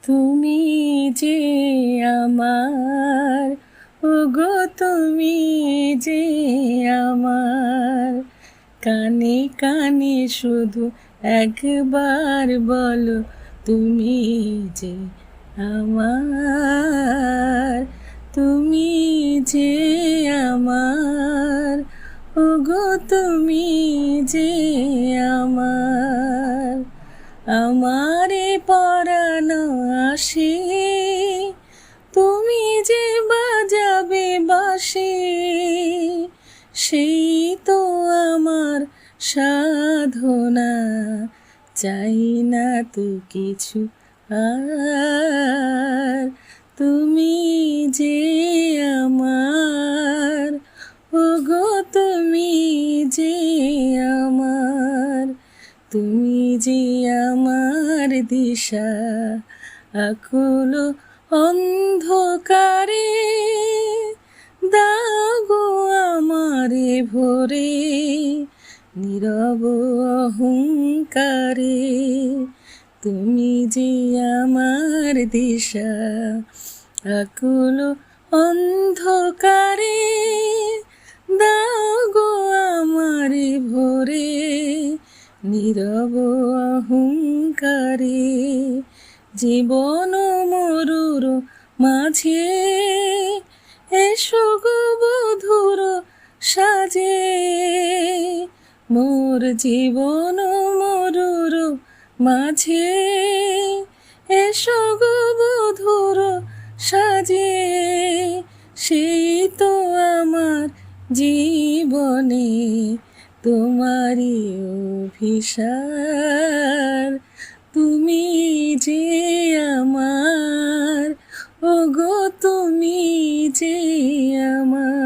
তুমি যে আমার, ওগো তুমি যে আমার, কানে কানে শুধু একবার বলো তুমি যে আমার, তুমি যে আমার, ওগো তুমি যে আমার। আমারে পরানো আসে, তুমি যে বাজাবে বাঁশি, সেই তো আমার সাধনা, চাই না তো কিছু আর। তুমি যে আমার, ওগো তুমি যে আমার, তুমি যে আমার দিশা, আকুল অন্ধকারে দাও গো আমারে ভরে, নীরব অহংকারে। তুমি যে আমার দিশা, আকুল অন্ধকারে দাও গো আমারে ভরে, নীরব অহংকারে। জীবন মরুর মাঝে এসো গো বধুর সাজে, মোর জীবন মরুর মাঝে এসো গো বধুর সাজে, সেই তো আমার জীবনে তোমারই অভিসার। তুমি যে আমার, ওগো তুমি যে আমার।